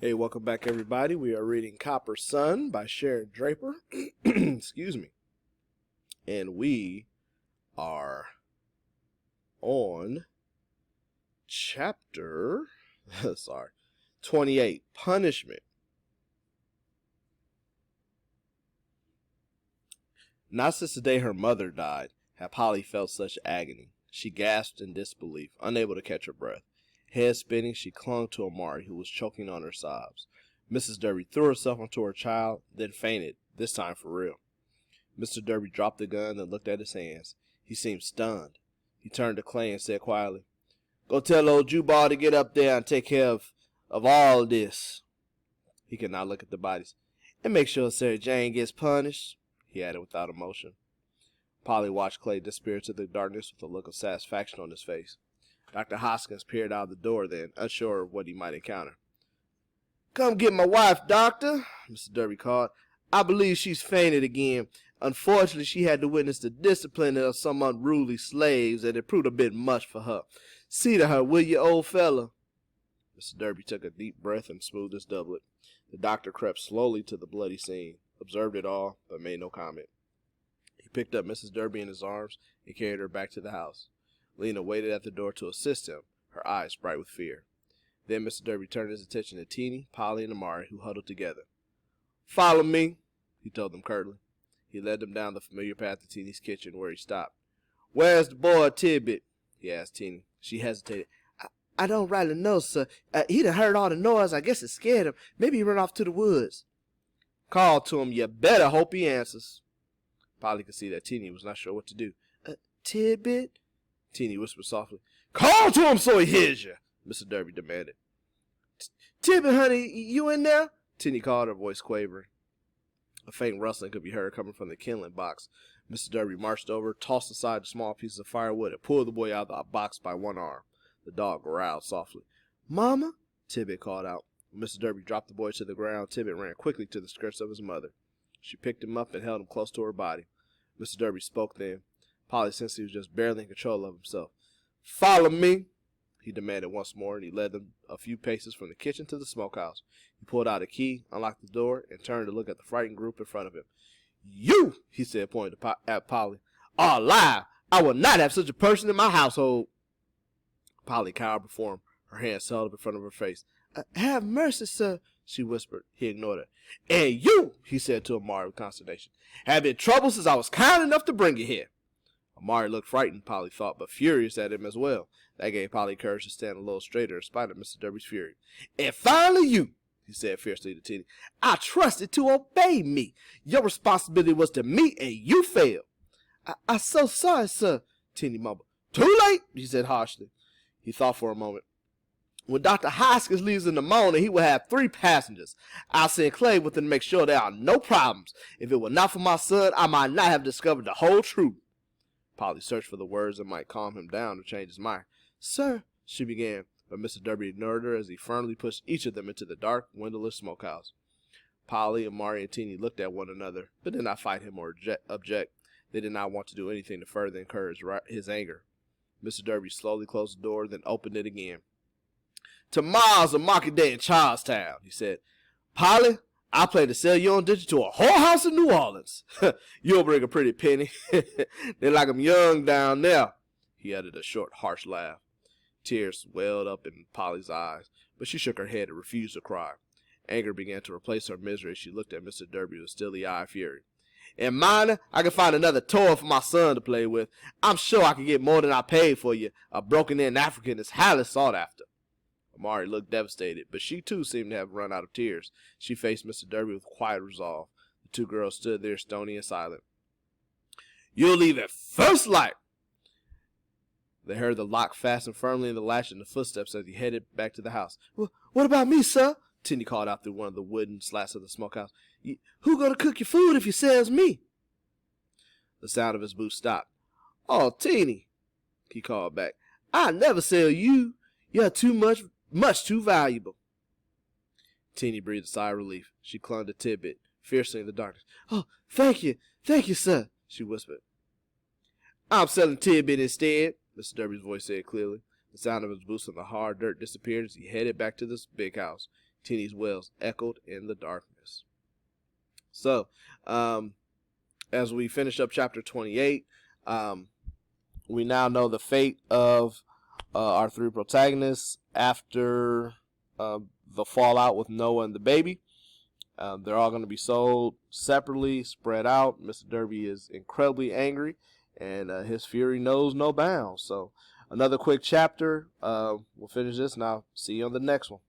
Hey, welcome back, everybody. We are reading Copper Sun by Sharon Draper. Excuse me. And we are on chapter 28, Punishment. Not since the day her mother died had Polly felt such agony. She gasped in disbelief, unable to catch her breath. Head spinning, she clung to Amari, who was choking on her sobs. Mrs. Derby threw herself onto her child, then fainted, this time for real. Mr. Derby dropped the gun and looked at his hands. He seemed stunned. He turned to Clay and said quietly, "Go tell old Jubal to get up there and take care of all this." He could not look at the bodies. "And make sure Sarah Jane gets punished," he added without emotion. Polly watched Clay disappear into the darkness with a look of satisfaction on his face. Dr. Hoskins peered out the door then, unsure of what he might encounter. "Come get my wife, Doctor," Mr. Derby called. "I believe she's fainted again. Unfortunately, she had to witness the discipline of some unruly slaves, and it proved a bit much for her. See to her, will you, old fella?" Mr. Derby took a deep breath and smoothed his doublet. The doctor crept slowly to the bloody scene, observed it all, but made no comment. He picked up Mrs. Derby in his arms and carried her back to the house. Lena waited at the door to assist him, her eyes bright with fear. Then Mr. Derby turned his attention to Teenie, Polly, and Amari, who huddled together. "Follow me," he told them curtly. He led them down the familiar path to Teenie's kitchen, where he stopped. "Where's the boy, Tidbit?" he asked Teenie. She hesitated. I don't rightly know, sir. He done heard all the noise. I guess it scared him. Maybe he run off to the woods." "Call to him. You better hope he answers." Polly could see that Teenie was not sure what to do. "Tidbit?" Teenie whispered softly. "Call to him so he hears you," Mr. Derby demanded. "Tidbit, honey, you in there?" Teenie called, her voice quavering. A faint rustling could be heard coming from the kindling box. Mr. Derby marched over, tossed aside the small pieces of firewood, and pulled the boy out of the box by one arm. The dog growled softly. "Mama?" Tidbit called out. When Mr. Derby dropped the boy to the ground, Tidbit ran quickly to the skirts of his mother. She picked him up and held him close to her body. Mr. Derby spoke then. Polly sensed he was just barely in control of himself. "Follow me," he demanded once more, and he led them a few paces from the kitchen to the smokehouse. He pulled out a key, unlocked the door, and turned to look at the frightened group in front of him. "You," he said, pointing at Polly, "are alive. I will not have such a person in my household." Polly cowered before him, her hands held up in front of her face. "Have mercy, sir," she whispered. He ignored her. "And you," he said to Amari with consternation, "have been trouble since I was kind enough to bring you here." Amari looked frightened, Polly thought, but furious at him as well. That gave Polly courage to stand a little straighter in spite of Mr. Derby's fury. "And finally you," he said fiercely to Teenie. "I trusted to obey me. Your responsibility was to me, and you failed." I'm so sorry, sir," Teenie mumbled. "Too late," he said harshly. He thought for a moment. "When Dr. Hoskins leaves in the morning, he will have 3 passengers. I'll send Clay with him to make sure there are no problems. If it were not for my son, I might not have discovered the whole truth." Polly searched for the words that might calm him down or change his mind. "Sir," she began, but Mr. Derby ignored her as he firmly pushed each of them into the dark, windowless smokehouse. Polly, Amari, and Teenie looked at one another, but did not fight him or object. They did not want to do anything to further encourage his anger. Mr. Derby slowly closed the door, then opened it again. "Tomorrow's a market day in Charlestown," he said. "Polly, I plan to sell your indentured to a whorehouse in New Orleans. You'll bring a pretty penny. They like 'em young down there." He uttered a short, harsh laugh. Tears welled up in Polly's eyes, but she shook her head and refused to cry. Anger began to replace her misery as she looked at Mr. Derby with steely-eyed fury. "And mind, I can find another toy for my son to play with. I'm sure I can get more than I paid for you. A broken-in African is highly sought after." Amari looked devastated, but she too seemed to have run out of tears. She faced Mr. Derby with quiet resolve. The 2 girls stood there stony and silent. "You'll leave at first light." They heard the lock fasten firmly in the latch and the footsteps as he headed back to the house. What about me, sir?" Teenie called out through one of the wooden slats of the smokehouse. "Who gonna cook your food if you sells me?" The sound of his boots stopped. "Oh, Teenie," he called back, "I never sell you. You're too much too valuable." Teenie breathed a sigh of relief. She clung to Tidbit, fiercely in the darkness. "Oh, thank you, sir," she whispered. "I'm selling Tidbit instead," Mr. Derby's voice said clearly. The sound of his boots on the hard dirt disappeared as he headed back to the big house. Teenie's wails echoed in the darkness. So, as we finish up chapter 28, we now know the fate of our three protagonists after the fallout with Noah and the baby. They're all going to be sold separately, spread out. Mr. Derby is incredibly angry, and his fury knows no bounds. So, another quick chapter. We'll finish this, and I'll see you on the next one.